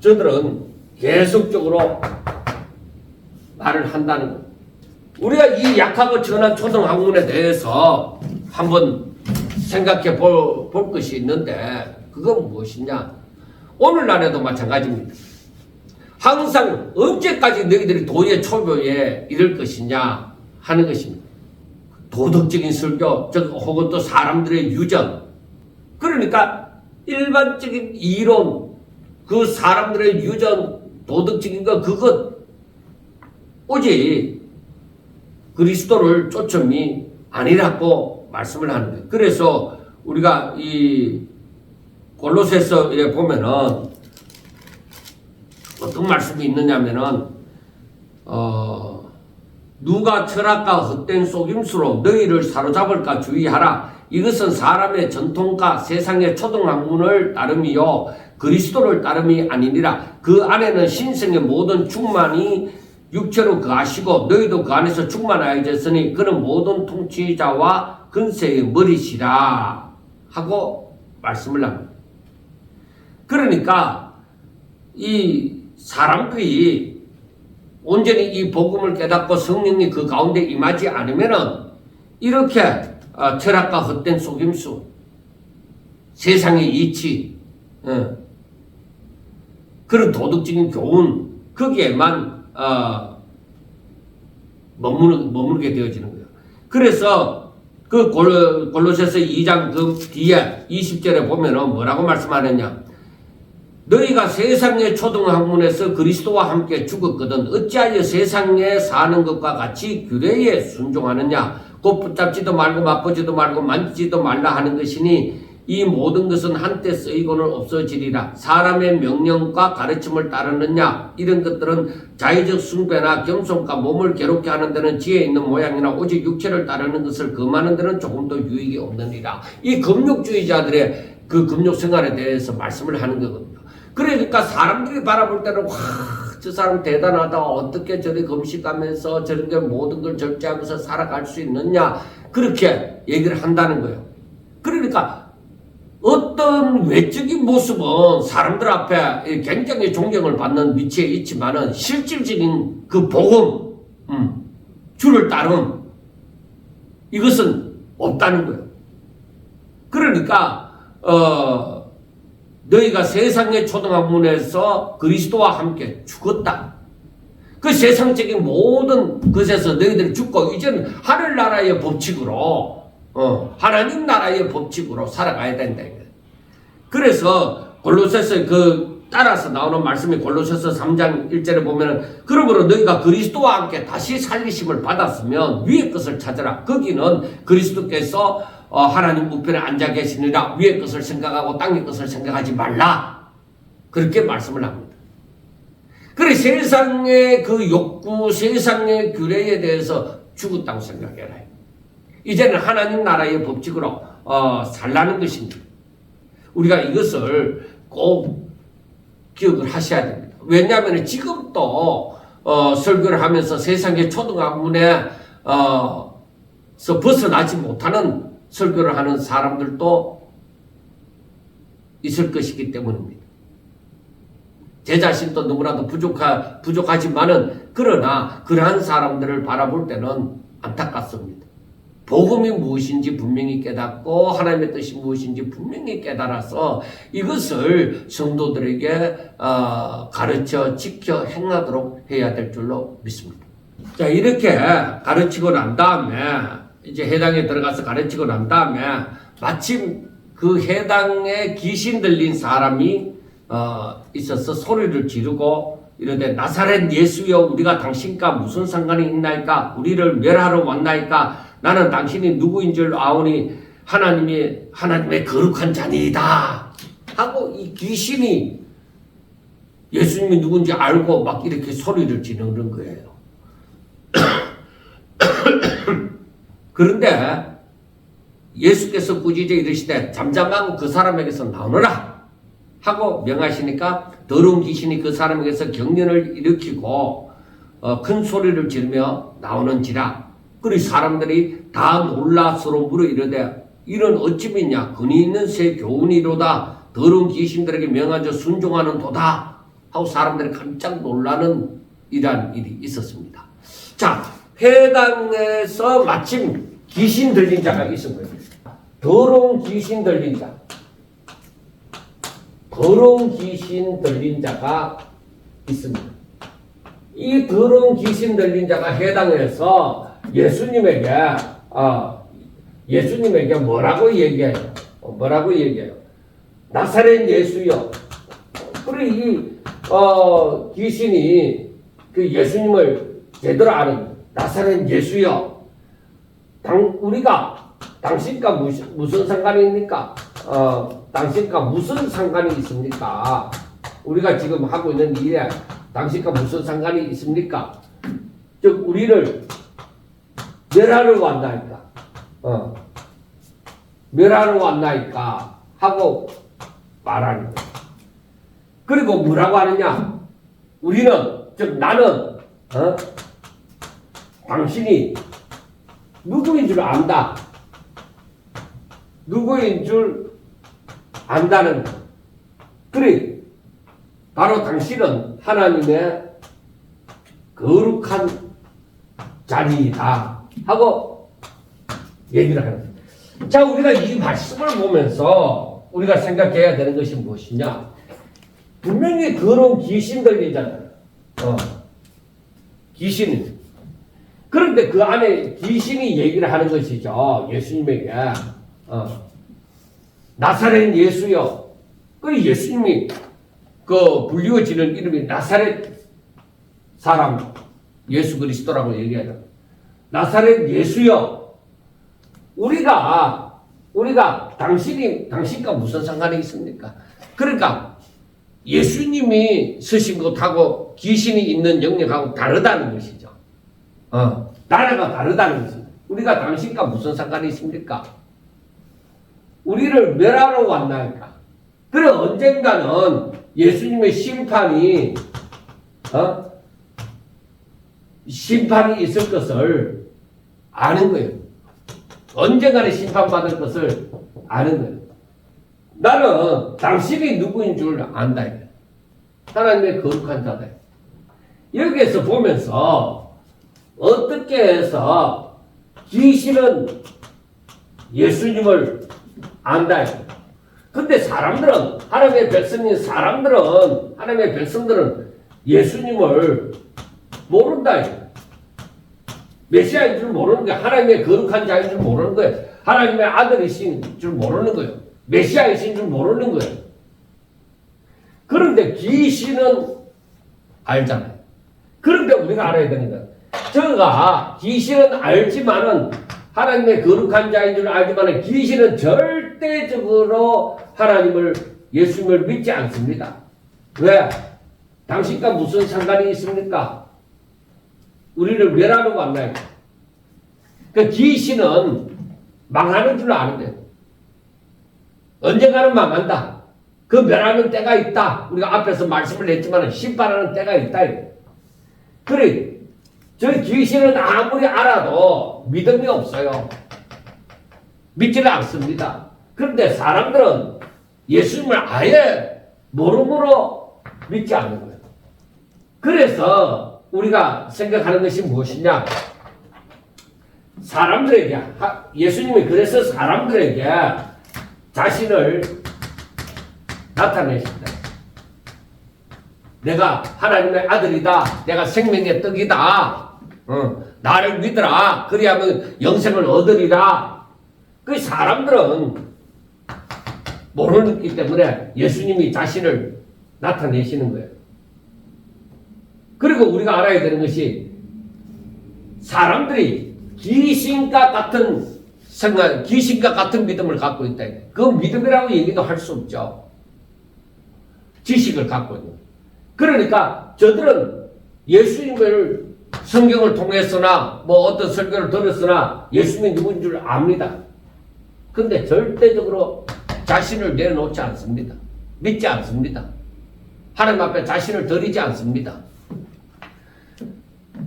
저들은 계속적으로 말을 한다는 것. 우리가 이 약하고 천한 초등학문에 대해서 한번 생각해 볼 것이 있는데 그건 무엇이냐? 오늘날에도 마찬가지입니다. 항상 언제까지 너희들이 도의 초보에 이를 것이냐 하는 것입니다. 도덕적인 설교 혹은 또 사람들의 유전, 그러니까 일반적인 이론, 그 사람들의 유전, 도덕적인 것, 그것 오직 그리스도를 초점이 아니라고 말씀을 하는 거예요. 그래서 우리가 이 골로새서에 보면은 어떤 말씀이 있느냐면은 누가 철학과 헛된 속임수로 너희를 사로잡을까 주의하라. 이것은 사람의 전통과 세상의 초등학문을 따름이요 그리스도를 따름이 아니니라. 그 안에는 신성의 모든 충만이 육체로 거하시고 너희도 그 안에서 충만하여졌으니 그는 모든 통치자와 근세의 머리시라 하고 말씀을 합니다. 그러니까 이 사람들이 온전히 이 복음을 깨닫고 성령이 그 가운데 임하지 않으면은 이렇게 철학과 헛된 속임수, 세상의 이치, 그런 도덕적인 교훈 거기에만 머무르게 되어지는 거예요. 그래서 그 골로새서 2장 그 뒤에 20절에 보면은 뭐라고 말씀하느냐? 너희가 세상의 초등학문에서 그리스도와 함께 죽었거든 어찌하여 세상에 사는 것과 같이 규례에 순종하느냐? 곧 붙잡지도 말고 맛보지도 말고 만지지도 말라 하는 것이니 이 모든 것은 한때 쓰이고는 없어지리라. 사람의 명령과 가르침을 따르느냐? 이런 것들은 자의적 숭배나 겸손과 몸을 괴롭게 하는 데는 지혜 있는 모양이나 오직 육체를 따르는 것을 금하는 데는 조금도 유익이 없느니라. 이 금욕주의자들의 그 금욕 생활에 대해서 말씀을 하는 거거든요. 그러니까 사람들이 바라볼 때는 와, 저 사람 대단하다. 어떻게 저리 금식하면서 저런 게 모든 걸 절제하면서 살아갈 수 있느냐. 그렇게 얘기를 한다는 거예요. 그러니까 어떤 외적인 모습은 사람들 앞에 굉장히 존경을 받는 위치에 있지만은 실질적인 그 복음, 주를 따름 이것은 없다는 거예요. 그러니까 너희가 세상의 초등학문에서 그리스도와 함께 죽었다. 그 세상적인 모든 것에서 너희들이 죽고 이제는 하늘나라의 법칙으로 하나님 나라의 법칙으로 살아가야 된다. 그래서 골로새서 그 따라서 나오는 말씀이 골로새서 3장 1절에 보면은 그러므로 너희가 그리스도와 함께 다시 살리심을 받았으면 위의 것을 찾으라. 거기는 그리스도께서 하나님 우편에 앉아 계시니라. 위의 것을 생각하고 땅의 것을 생각하지 말라. 그렇게 말씀을 합니다. 그래 세상의 그 욕구, 세상의 규례에 대해서 죽었다고 생각해라. 이제는 하나님 나라의 법칙으로 살라는 것입니다. 우리가 이것을 꼭 기억을 하셔야 됩니다. 왜냐하면 지금도 설교를 하면서 세상의 초등학문에서 벗어나지 못하는 설교를 하는 사람들도 있을 것이기 때문입니다. 제 자신도 너무나도 부족하지만은 그러나 그러한 사람들을 바라볼 때는 안타깝습니다. 복음이 무엇인지 분명히 깨닫고 하나님의 뜻이 무엇인지 분명히 깨달아서 이것을 성도들에게 가르쳐 지켜 행하도록 해야 될 줄로 믿습니다. 자, 이렇게 가르치고 난 다음에 이제 해당에 들어가서 가르치고 난 다음에 마침 그 해당에 귀신 들린 사람이 있어서 소리를 지르고 이러되 나사렛 예수여 우리가 당신과 무슨 상관이 있나이까 우리를 멸하러 왔나이까 나는 당신이 누구인 줄 아오니 하나님의 거룩한 자니이다 하고 이 귀신이 예수님이 누군지 알고 막 이렇게 소리를 지르는 거예요. 그런데 예수께서 꾸짖어 이르시되 잠잠하고 그 사람에게서 나오너라 하고 명하시니까 더러운 귀신이 그 사람에게서 경련을 일으키고 큰 소리를 지르며 나오는지라. 그리 사람들이 다 놀라 서로 물어 이르되 이런 어찌미냐 근이 있는 새 교훈이로다 더러운 귀신들에게 명하여 순종하는 도다 하고 사람들이 깜짝 놀라는 이러한 일이 있었습니다. 자, 회당에서 마침 귀신 들린 자가 있은 거예요. 더러운 귀신 들린 자. 더러운 귀신 들린 자가 있습니다. 이 더러운 귀신 들린 자가 해당해서 예수님에게 뭐라고 얘기해요? 뭐라고 얘기해요? 나사렛 예수여. 그리고 이 귀신이 그 예수님을 제대로 아는 나사렛 예수여. 우리가 당신과 무슨 상관입니까? 당신과 무슨 상관이 있습니까? 우리가 지금 하고 있는 일에 당신과 무슨 상관이 있습니까? 즉 우리를 멸하러 왔나이까? 멸하러 왔나이까? 하고 말하는 거예요. 그리고 뭐라고 하느냐? 우리는, 즉 나는 당신이 누구인 줄 안다. 누구인 줄 안다는 것. 그래, 바로 당신은 하나님의 거룩한 자리이다 하고 얘기를 하는 거예요. 자, 우리가 이 말씀을 보면서 우리가 생각해야 되는 것이 무엇이냐? 분명히 더러운 귀신 들리잖아요. 귀신이. 그런데 그 안에 귀신이 얘기를 하는 것이죠. 예수님에게. 나사렛 예수여. 그 예수님이 그 불리워지는 이름이 나사렛 사람 예수 그리스도라고 얘기하죠. 나사렛 예수여. 우리가 당신과 무슨 상관이 있습니까? 그러니까 예수님이 쓰신 것하고 귀신이 있는 영역하고 다르다는 것이죠. 나라가 다르다는 것입니다. 우리가 당신과 무슨 상관이 있습니까? 우리를 멸하러 왔나이까? 그래 언젠가는 예수님의 심판이 있을 것을 아는 거예요. 언젠가는 심판받을 것을 아는 거예요. 나는 당신이 누구인 줄 안다. 하나님의 거룩한 자다. 여기에서 보면서 어떻게 해서 귀신은 예수님을 안다. 근데 하나님의 백성들은 예수님을 모른다. 메시아인 줄 모르는 거예요. 하나님의 거룩한 자인 줄 모르는 거예요. 하나님의 아들이신 줄 모르는 거예요. 메시아이신 줄 모르는 거예요. 그런데 귀신은 알잖아요. 그런데 우리가 알아야 되는 거예요. 귀신은 알지만은 하나님의 거룩한 자인 줄 알지만은 귀신은 절대적으로 예수님을 믿지 않습니다. 왜? 당신과 무슨 상관이 있습니까? 우리를 멸하러 왔나요? 그 귀신은 망하는 줄 아는 거예요. 언젠가는 망한다. 그 멸하는 때가 있다. 우리가 앞에서 말씀을 했지만 심판하는 때가 있다. 그래, 저 귀신은 아무리 알아도 믿음이 없어요. 믿지를 않습니다. 그런데 사람들은 예수님을 아예 모름으로 믿지 않는 거예요. 그래서 우리가 생각하는 것이 무엇이냐? 사람들에게 예수님이 그래서 사람들에게 자신을 나타내신다. 내가 하나님의 아들이다. 내가 생명의 떡이다. 나를 믿으라. 그리하면 영생을 얻으리라. 그 사람들은 모르기 때문에 예수님이 자신을 나타내시는 거예요. 그리고 우리가 알아야 되는 것이 사람들이 귀신과 같은 생각, 귀신과 같은 믿음을 갖고 있다. 그 믿음이라고 얘기도 할 수 없죠. 지식을 갖고 있는. 그러니까 저들은 예수님을 성경을 통해서나 뭐 어떤 설교를 들었으나 예수님이 누구인 줄 압니다. 근데 절대적으로 자신을 내놓지 않습니다. 믿지 않습니다. 하나님 앞에 자신을 드리지 않습니다.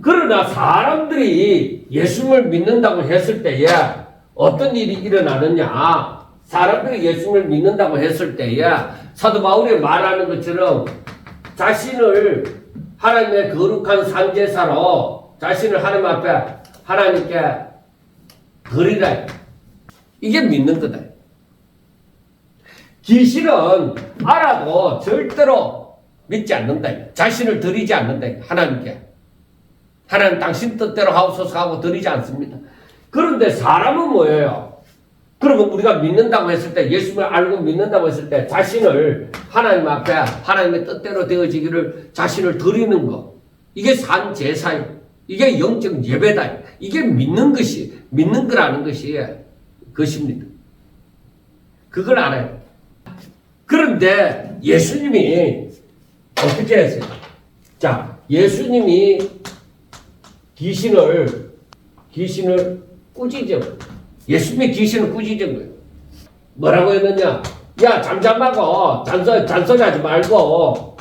그러나 사람들이 예수님을 믿는다고 했을 때에 어떤 일이 일어나느냐? 사람들이 예수님을 믿는다고 했을 때에 사도 바울이 말하는 것처럼 자신을 하나님의 거룩한 산제사로 자신을 하나님 앞에 하나님께 드리라. 이게 믿는 거다. 귀신은 알아도 절대로 믿지 않는다. 자신을 드리지 않는다. 하나님께. 하나님 당신 뜻대로 하옵소서 하고 드리지 않습니다. 그런데 사람은 뭐예요? 그러면 우리가 믿는다고 했을 때, 예수님을 알고 믿는다고 했을 때 자신을 하나님 앞에 하나님의 뜻대로 되어지기를 자신을 드리는 것. 이게 산제사예요. 이게 영적 예배다. 이게 믿는 거라는 것이 것입니다. 그걸 알아요. 그런데 예수님이 어떻게 했어요? 자, 예수님이 귀신을 꾸짖어. 예수님의 귀신을 꾸짖은 거예요. 뭐라고 했느냐? 야, 잠잠하고 잔소리 하지 말고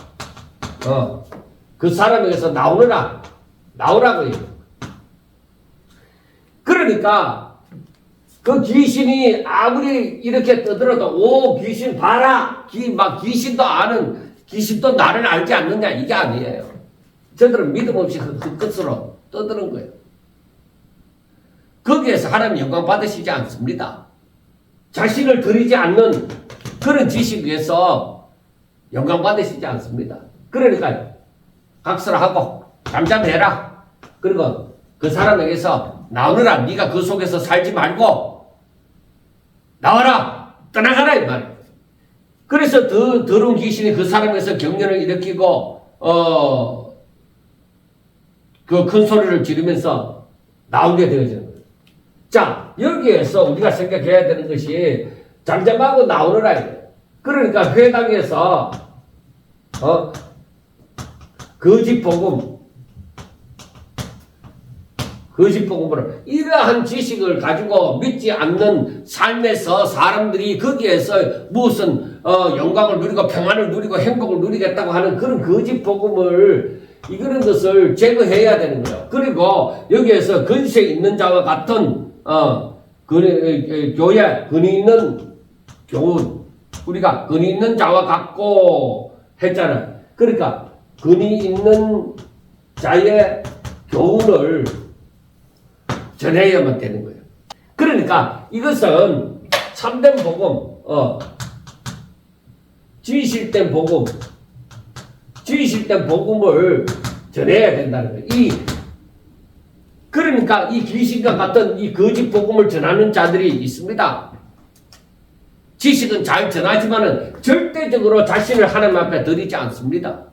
그 사람에게서 나오라고 해요. 그러니까 그 귀신이 아무리 이렇게 떠들어도 오 귀신 봐라. 귀신도 아는 귀신도 나를 알지 않느냐 이게 아니에요. 저들은 믿음 없이 그 끝으로 떠드는 거예요. 거기에서 하나님 영광 받으시지 않습니다. 자신을 드리지 않는 그런 지식에서 영광 받으시지 않습니다. 그러니까 각설하고 잠잠해라. 그리고 그 사람에게서 나오느라 네가 그 속에서 살지 말고 나와라. 떠나가라 이 말이에요. 그래서 더 더러운 귀신이 그 사람에서 경련을 일으키고 그 큰 소리를 지르면서 나오게 되어지는 거예요. 자, 여기에서 우리가 생각해야 되는 것이 잠잠하고 나오느라. 그러니까 회당에서 거짓복음으로 이러한 지식을 가지고 믿지 않는 삶에서 사람들이 거기에서 무슨 영광을 누리고 평안을 누리고 행복을 누리겠다고 하는 그런 거짓복음을 이런 것을 제거해야 되는 거예요. 그리고 여기에서 근세 있는 자와 같은 교회 근위 있는 교훈 우리가 근위 있는 자와 같고 했잖아요. 그러니까 근위 있는 자의 교훈을 전해야만 되는 거예요. 그러니까 이것은 참된 복음, 진실된 복음, 진실된 복음을 전해야 된다는 거예요. 그러니까 이 귀신과 같은 이 거짓 복음을 전하는 자들이 있습니다. 지식은 잘 전하지만은 절대적으로 자신을 하나님 앞에 드리지 않습니다.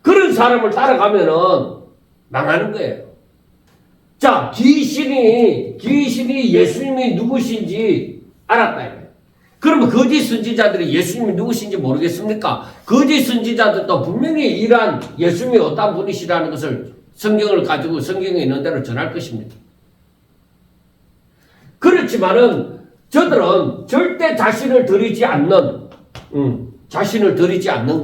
그런 사람을 따라가면은 망하는 거예요. 자, 귀신이 예수님이 누구신지 알았다. 그러면 거짓 선지자들이 예수님이 누구신지 모르겠습니까? 거짓 선지자들도 분명히 이러한 예수님이 어떤 분이시라는 것을 성경을 가지고 성경에 있는 대로 전할 것입니다. 그렇지만은 저들은 절대 자신을 드리지 않는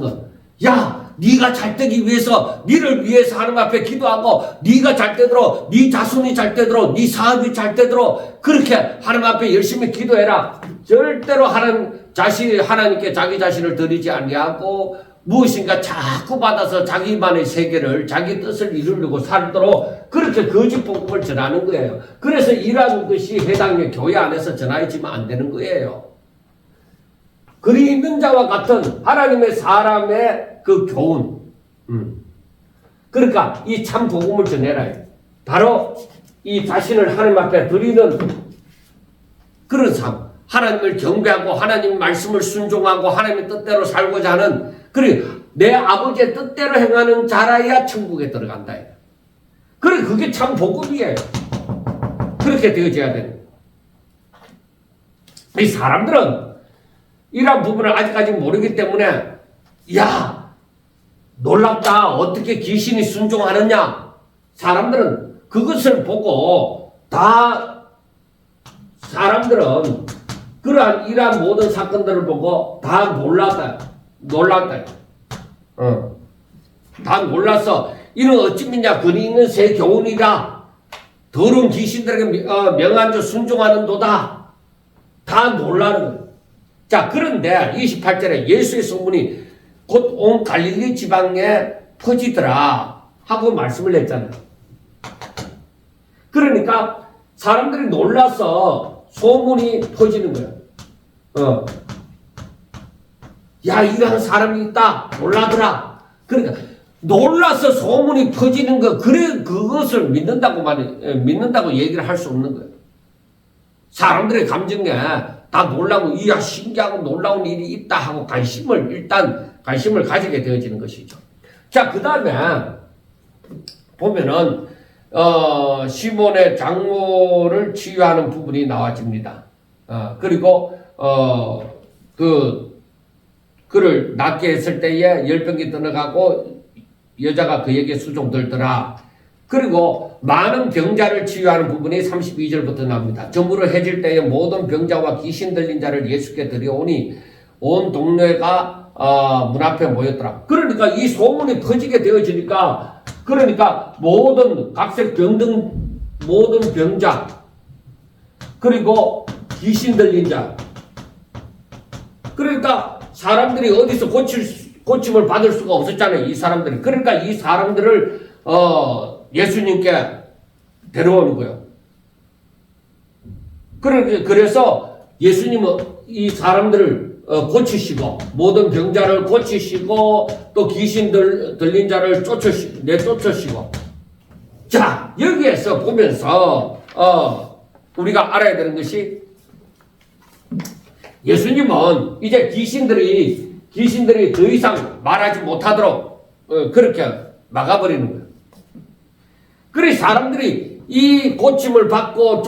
것. 야, 네가 잘 되기 위해서, 네를 위해서 하나님 앞에 기도하고, 네가 잘 되도록, 네 자손이 잘 되도록, 네 사업이 잘 되도록 그렇게 하나님 앞에 열심히 기도해라. 절대로 하나님께 자기 자신을 드리지 아니하고 무엇인가 자꾸 받아서 자기만의 세계를 자기 뜻을 이루려고 살도록 그렇게 거짓 복음을 전하는 거예요. 그래서 이러한 것이 해당의 교회 안에서 전하지면 안 되는 거예요. 그리 있는 자와 같은 하나님의 사람의 그 교훈. 그러니까 이 참 복음을 전해라. 바로 이 자신을 하나님 앞에 드리는 그런 삶. 하나님을 경배하고 하나님 말씀을 순종하고 하나님의 뜻대로 살고자 하는 그래 내 아버지의 뜻대로 행하는 자라야 천국에 들어간다. 그래 그게 참 복음이에요. 그렇게 되어져야 되는. 이 사람들은 이런 부분을 아직까지 모르기 때문에 야 놀랍다 어떻게 귀신이 순종하느냐 사람들은 그것을 보고 다 사람들은 그러한 이러한 모든 사건들을 보고 다 놀랐다. 다 놀라서 이는 어찌 믿냐 근이 있는 새 교훈이다. 더러운 귀신들에게 명한 자 순종하는 도다. 다 놀라는 거예요. 자 그런데 28절에 예수의 소문이 곧 온 갈릴리 지방에 퍼지더라 하고 말씀을 했잖아요. 그러니까 사람들이 놀라서 소문이 퍼지는 거예요. 야, 이러한 사람이 있다. 놀라더라. 그러니까, 놀라서 소문이 퍼지는 거, 그래, 그것을 믿는다고 얘기를 할 수 없는 거예요. 사람들의 감정에 다 놀라고, 이야, 신기하고 놀라운 일이 있다 하고 관심을 가지게 되어지는 것이죠. 자, 그 다음에, 보면은, 시몬의 장모를 치유하는 부분이 나와집니다. 그리고 그를 낫게 했을 때에 열병이 떠나가고 여자가 그에게 수종들더라. 그리고 많은 병자를 치유하는 부분이 32절부터 나옵니다. 저물어 해질 때에 모든 병자와 귀신 들린 자를 예수께 들여오니 온 동네가 문 앞에 모였더라. 그러니까 이 소문이 퍼지게 되어지니까 그러니까 모든 각색 병등 모든 병자 그리고 귀신 들린 자 그러니까 사람들이 어디서 고침을 받을 수가 없었잖아요. 이 사람들이. 그러니까 이 사람들을 예수님께 데려오는 거예요. 그래서 예수님은 이 사람들을 고치시고 모든 병자를 고치시고 또 귀신 들린 자를 내쫓으시고 자 여기에서 보면서 우리가 알아야 되는 것이 예수님은 이제 귀신들이 더 이상 말하지 못하도록 그렇게 막아버리는 거예요. 그래 사람들이 이 고침을 받고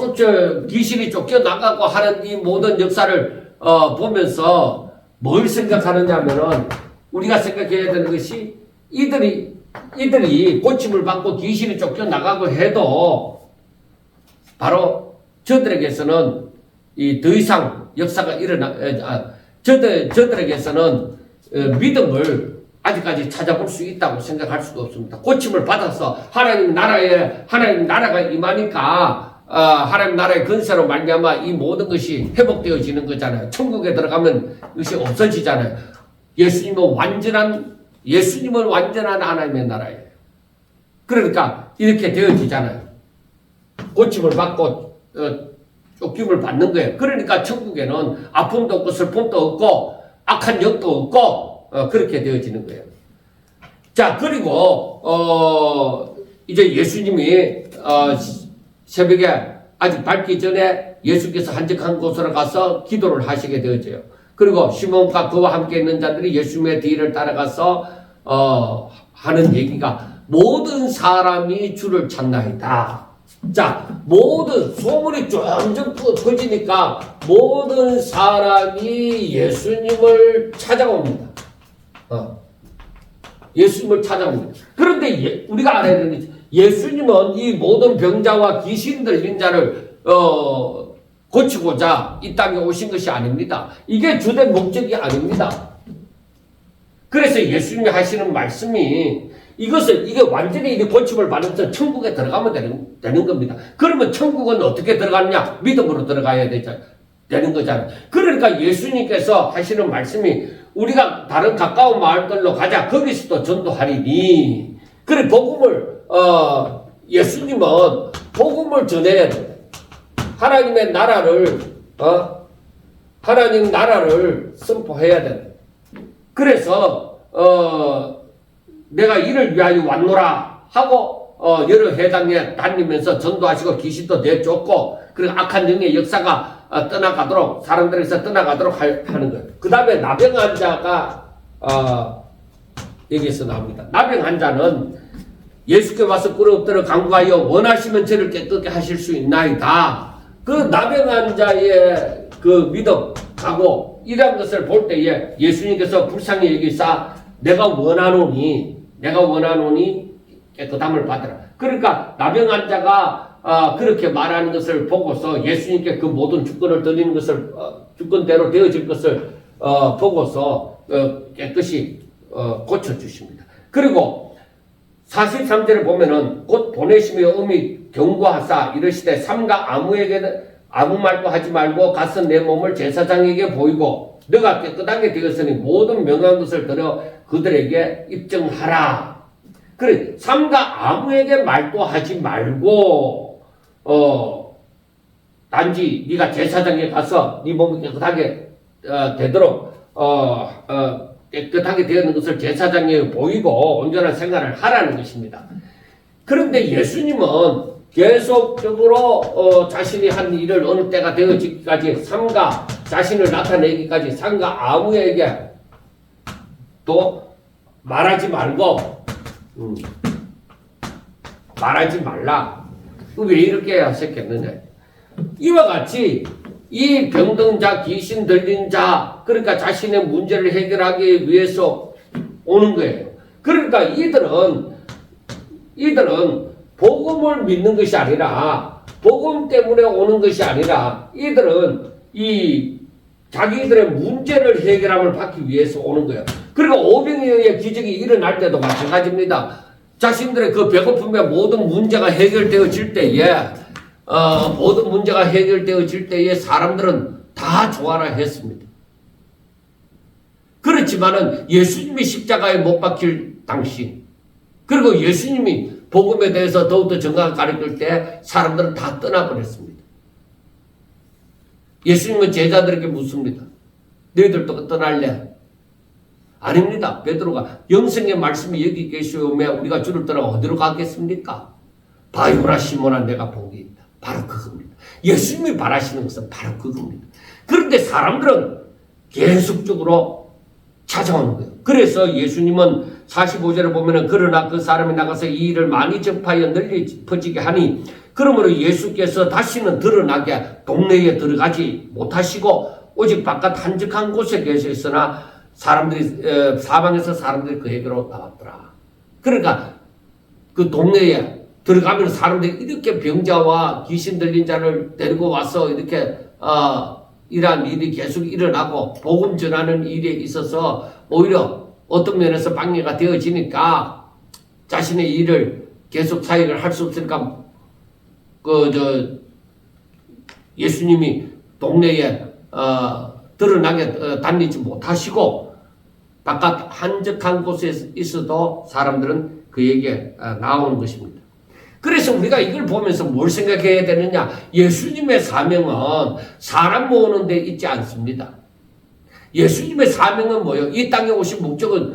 귀신이 쫓겨나가고 하는 이 모든 역사를 보면서 뭘 생각하느냐 하면은 우리가 생각해야 되는 것이 이들이 고침을 받고 귀신이 쫓겨나가고 해도 바로 저들에게서는 더 이상 역사가 저들에게서는 믿음을 아직까지 찾아볼 수 있다고 생각할 수도 없습니다. 고침을 받아서 하나님 나라가 임하니까 하나님 나라의 근세로 말미암아 이 모든 것이 회복되어지는 거잖아요. 천국에 들어가면 이것이 없어지잖아요. 예수님은 완전한 하나님의 나라예요. 그러니까 이렇게 되어지잖아요. 고침을 받고 쫓김을 받는 거예요. 그러니까 천국에는 아픔도 없고 슬픔도 없고 악한 영도 없고 그렇게 되어지는 거예요. 자 그리고 이제 예수님이 새벽에 아직 밝기 전에 예수께서 한적한 곳으로 가서 기도를 하시게 되어져요. 그리고 시몬과 그와 함께 있는 자들이 예수님의 뒤를 따라가서 하는 얘기가 모든 사람이 주를 찾나이다. 자, 모든 소문이 점점 퍼지니까 모든 사람이 예수님을 찾아옵니다. 예수님을 찾아옵니다. 그런데 우리가 알아야 되는 것이 예수님은 이 모든 병자와 귀신 들린 자를 고치고자 이 땅에 오신 것이 아닙니다. 이게 주된 목적이 아닙니다. 그래서 예수님이 하시는 말씀이 이게 완전히 고침을 받으면서 천국에 들어가면 되는 겁니다. 그러면 천국은 어떻게 들어가느냐? 믿음으로 들어가야 되는 거잖아요. 그러니까 예수님께서 하시는 말씀이 우리가 다른 가까운 마을들로 가자. 거기서도 전도하리니. 그래, 복음을, 예수님은 복음을 전해야 돼. 하나님의 나라를, 하나님 나라를 선포해야 돼. 그래서, 내가 이를 위하여 왔노라 하고, 여러 회당에 다니면서 전도하시고 귀신도 내쫓고, 그리고 악한 영의 역사가 떠나가도록, 사람들에서 떠나가도록 하는 거예요. 그 다음에 나병 환자가, 여기에서 나옵니다. 나병 환자는 예수께 와서 꿇어엎드려 간구하여 원하시면 저를 깨끗게 하실 수 있나이다. 그 나병 환자의 그 믿음, 각오, 이런 것을 볼 때에 예수님께서 불쌍히 여기사 내가 원하노니 깨끗함을 받으라. 그러니까 나병 환자가 그렇게 말하는 것을 보고서 예수님께 그 모든 주권을 드리는 것을 주권대로 되어질 것을 보고서 깨끗이 고쳐주십니다. 그리고 43절에 보면은 곧 보내시며 음이 경고하사 이르시되 삼가 아무 말도 하지 말고 가서 내 몸을 제사장에게 보이고 너가 깨끗하게 되었으니 모든 명한 것을 들어 그들에게 입증하라. 그래, 삼가 아무에게 말도 하지 말고 단지 네가 제사장에 가서 네 몸이 깨끗하게 되도록 깨끗하게 되었는 것을 제사장에 보이고 온전한 생활을 하라는 것입니다. 그런데 예수님은 계속적으로 자신이 한 일을 어느 때가 되어지기까지 삼가 자신을 나타내기까지 삼가 아무에게 또 말하지 말고 말하지 말라. 왜 이렇게 하셨겠느냐. 이와 같이 이 병든 자, 귀신 들린 자, 그러니까 자신의 문제를 해결하기 위해서 오는 거예요. 그러니까 이들은 복음을 믿는 것이 아니라, 복음 때문에 오는 것이 아니라, 이들은 자기들의 문제를 해결함을 받기 위해서 오는 거예요. 그리고 오병이어의 기적이 일어날 때도 마찬가지입니다. 자신들의 그 배고픔에 모든 문제가 해결되어질 때에, 모든 문제가 해결되어질 때에 사람들은 다 좋아라 했습니다. 그렇지만은 예수님이 십자가에 못 박힐 당시, 그리고 예수님이 복음에 대해서 더욱더 정확하게 가르칠 때 사람들은 다 떠나버렸습니다. 예수님은 제자들에게 묻습니다. 너희들도 떠날래? 아닙니다. 베드로가 영생의 말씀이 여기 계시오매 우리가 주를 떠나 어디로 가겠습니까? 바요나 시몬아 내가 복이 있다. 바로 그겁니다. 예수님이 바라시는 것은 바로 그겁니다. 그런데 사람들은 계속적으로 찾아오는 거예요. 그래서 예수님은 45절에 보면은 그러나 그 사람이 나가서 이 일을 많이 접하여 널리 퍼지게 하니 그러므로 예수께서 다시는 드러나게 동네에 들어가지 못하시고 오직 바깥 한적한 곳에 계셨으나 사람들이 사방에서 사람들이 그에게로 나왔더라. 그러니까 그 동네에 들어가면 사람들이 이렇게 병자와 귀신 들린 자를 데리고 와서 이렇게 이러한 일이 계속 일어나고 복음 전하는 일에 있어서 오히려 어떤 면에서 방해가 되어지니까 자신의 일을 계속 사역을 할 수 없으니까 예수님이 동네에 드러나게 다니지 못하시고 바깥 한적한 곳에 있어도 사람들은 그에게 나오는 것입니다. 그래서 우리가 이걸 보면서 뭘 생각해야 되느냐? 예수님의 사명은 사람 모으는 데 있지 않습니다. 예수님의 사명은 뭐예요? 이 땅에 오신 목적은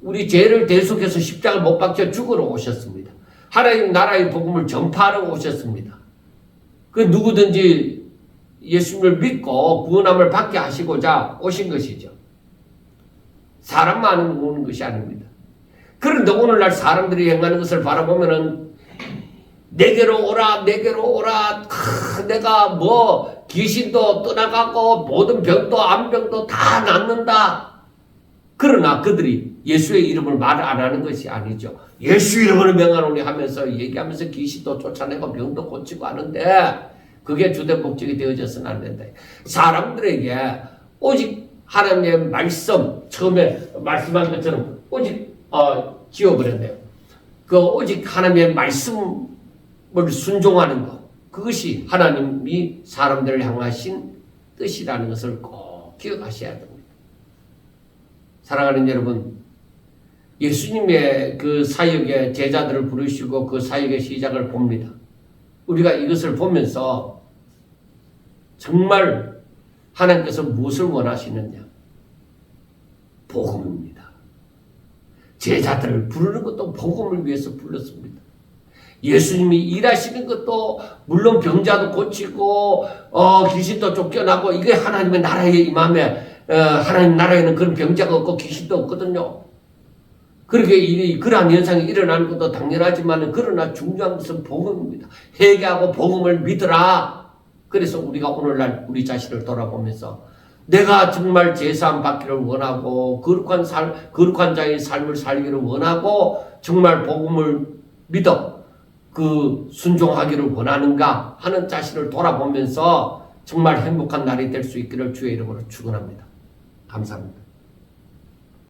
우리 죄를 대속해서 십자가를 못 박혀 죽으러 오셨습니다. 하나님 나라의 복음을 전파하러 오셨습니다. 그 누구든지 예수님을 믿고 구원함을 받게 하시고자 오신 것이죠. 사람만 오는 것이 아닙니다. 그런데 오늘날 사람들이 행하는 것을 바라보면은 내게로 오라, 내게로 오라. 내가 뭐 귀신도 떠나가고 모든 병도 암병도 다 낫는다. 그러나 그들이 예수의 이름을 말 안 하는 것이 아니죠. 예수 이름을 명하노니 하면서 얘기하면서 귀신도 쫓아내고 병도 고치고 하는데 그게 주된 목적이 되어져서는 안 된다. 사람들에게 오직 하나님의 말씀, 처음에 말씀한 것처럼 오직 지워버렸네요. 그 오직 하나님의 말씀을 순종하는 것, 그것이 하나님이 사람들을 향하신 뜻이라는 것을 꼭 기억하셔야 됩니다. 사랑하는 여러분, 예수님의 그 사역의 제자들을 부르시고 그 사역의 시작을 봅니다. 우리가 이것을 보면서 정말 하나님께서 무엇을 원하시느냐? 복음입니다. 제자들을 부르는 것도 복음을 위해서 불렀습니다. 예수님이 일하시는 것도 물론 병자도 고치고 귀신도 쫓겨나고 이게 하나님의 나라의 임함에 하나님 나라에는 그런 병자가 없고 귀신도 없거든요. 그렇게 그러한 현상이 일어나는 것도 당연하지만 그러나 중요한 것은 복음입니다. 회개하고 복음을 믿으라. 그래서 우리가 오늘날 우리 자신을 돌아보면서 내가 정말 제사함 받기를 원하고 거룩한 자의 삶을 살기를 원하고 정말 복음을 믿어 순종하기를 원하는가 하는 자신을 돌아보면서 정말 행복한 날이 될 수 있기를 주의 이름으로 축원합니다. 감사합니다.